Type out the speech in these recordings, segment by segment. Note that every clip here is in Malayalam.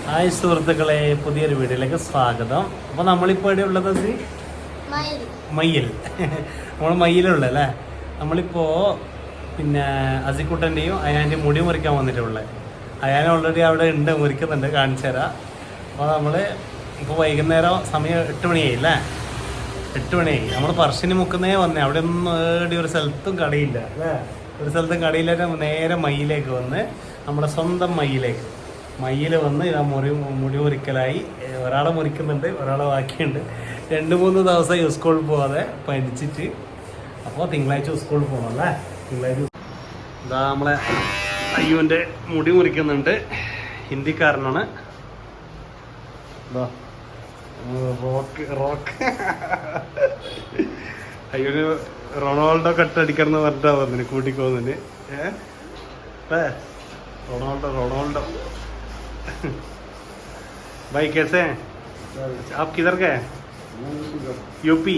ഹായ് സുഹൃത്തുക്കളെ, പുതിയൊരു വീഡിയോയിലേക്ക് സ്വാഗതം. അപ്പോൾ നമ്മളിപ്പോൾ എവിടെ ഉള്ളത്? മയ്യിൽ. നമ്മൾ മയ്യിലുള്ള അല്ലേ. നമ്മളിപ്പോൾ പിന്നെ അസിക്കുട്ടൻ്റെയും അയാൻ്റെ മുടി മുറിക്കാൻ വന്നിട്ടുള്ളത്. അയാൻ ഓൾറെഡി അവിടെ ഉണ്ട്, മുറിക്കുന്നുണ്ട്, കാണിച്ചു തരാം. അപ്പോൾ നമ്മൾ ഇപ്പോൾ വൈകുന്നേരം സമയം 8 മണിയായി അല്ലേ. 8 മണിയായി. നമ്മൾ പറശ്ശിനി മുക്കുന്നേ വന്നേ. അവിടെ ഒന്നും ഒരു സ്ഥലത്തും കടയില്ല അല്ലേ. ഒരു സ്ഥലത്തും കടയില്ലാതെ നേരെ മയ്യിലേക്ക് വന്ന്, നമ്മുടെ സ്വന്തം മയ്യിൽ വന്ന് ഇതാ മുടി മുറിക്കലായി. ഒരാളെ മുറിക്കുന്നുണ്ട്, ഒരാളെ ബാക്കിയുണ്ട്. 2-3 ദിവസം സ്കൂളിൽ പോകാതെ പഠിച്ചിട്ട്. അപ്പോൾ തിങ്കളാഴ്ച സ്കൂളിൽ പോകണം അല്ലേ. തിങ്കളാഴ്ച ഇതാ നമ്മളെ അയ്യോൻ്റെ മുടി മുറിക്കുന്നുണ്ട്. ഹിന്ദിക്കാരനാണ്. ഇതാ റോക്ക് അയ്യോന് റൊണാൾഡോ കട്ടടിക്കണം എന്ന് പറഞ്ഞിട്ടാ വന്നിന്, കൂട്ടിക്കോന്നിന്. റൊണാൾഡോ भाई कैसे हैं आप? किधर गए? यूपी,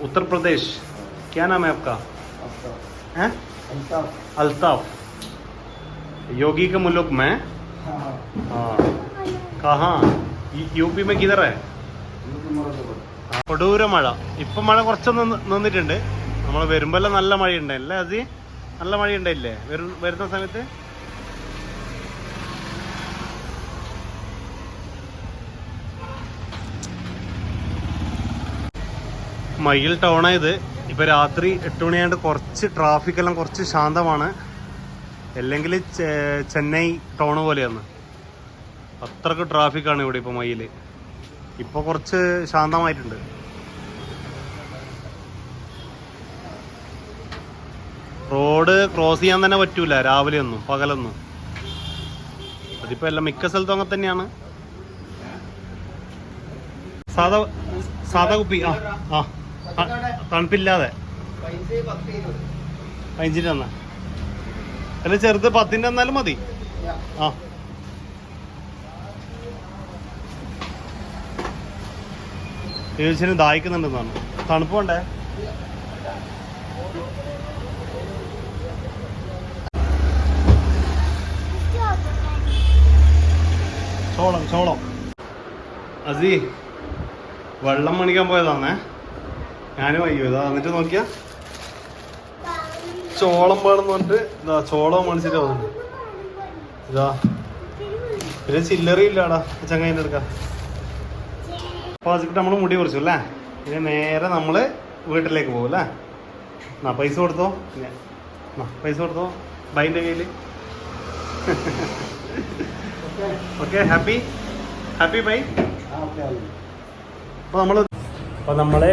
उत्तर प्रदेश. क्या नाम है आपका? हैं? अल्ताफ. योगी के मुल्क में? हाँ. कहाँ? यूपी में किधर है? കൊടൂര മഴ. ഇപ്പം മഴ കുറച്ചൊന്ന് നിന്നിട്ടുണ്ട്. നമ്മൾ വരുമ്പോഴെല്ലാം നല്ല മഴയുണ്ടല്ലേ അതി? നല്ല മഴയുണ്ടായില്ലേ വരുന്ന സമയത്ത്? മയ്യിൽ ടൗണായത്. ഇപ്പോൾ രാത്രി 8 മണിയായിട്ട് കുറച്ച് ട്രാഫിക്കെല്ലാം കുറച്ച് ശാന്തമാണ്. അല്ലെങ്കിൽ ചെന്നൈ ടൗൺ പോലെയാണ്, അത്രക്ക് ട്രാഫിക്കാണ് ഇവിടെ ഇപ്പോൾ മയ്യിൽ. ഇപ്പോൾ കുറച്ച് ശാന്തമായിട്ടുണ്ട്. റോഡ് ക്രോസ് ചെയ്യാൻ തന്നെ പറ്റൂല രാവിലെ ഒന്നും പകലൊന്നും. അതിപ്പോൾ എല്ലാം മിക്ക സ്ഥലത്തും അങ്ങനെ തന്നെയാണ്. സാധാ കുപ്പി. ആ തണുപ്പില്ലാതെ 15 തന്നാ അല്ല, ചെറുത് 10 തന്നാലും മതി. ആ ചേച്ചിന് ദാഹിക്കുന്നുണ്ടെന്ന് പറഞ്ഞു. തണുപ്പ് വേണ്ടേ? ചോളം അസി വെള്ളം മണിക്കാൻ പോയതാന്നേ. ഞാനും അയ്യോ ഇതാ എന്നിട്ട് നോക്കിയാ ചോളം വേണമെന്ന് പറഞ്ഞിട്ട് ഇതാ ചോളം മേടിച്ചിട്ട് വന്നിട്ട്. ഇതാ പിന്നെ ചില്ലറിയില്ലാടാ ചങ്ങായിൻ്റെ എടുക്കാം. അപ്പോൾ അതിട്ട് നമ്മൾ മുടി കുറച്ചു അല്ലേ. പിന്നെ നേരെ നമ്മൾ വീട്ടിലേക്ക് പോകും അല്ലേ. പൈസ കൊടുത്തോ, പൈസ കൊടുത്തോ ബൈൻ്റെ കയ്യിൽ. Okay, happy by. അപ്പോൾ നമ്മൾ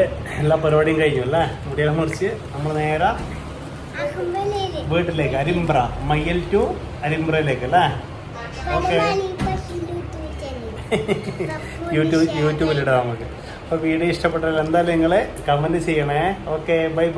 എല്ലാ പരിപാടിയും കഴിഞ്ഞു അല്ലേ. മുടിയെല്ലാം മുറിച്ച് നമ്മൾ നേരെ വീട്ടിലേക്ക്, അരിമ്പ്ര, മയ്യിൽ ടു അരിമ്പ്രയിലേക്ക് അല്ലേ. ഓക്കെ, യൂട്യൂബിലിടാം നമുക്ക്. അപ്പോൾ വീഡിയോ ഇഷ്ടപ്പെട്ടാൽ എന്തായാലും നിങ്ങൾ കമൻറ്റ് ചെയ്യണേ. Okay, by.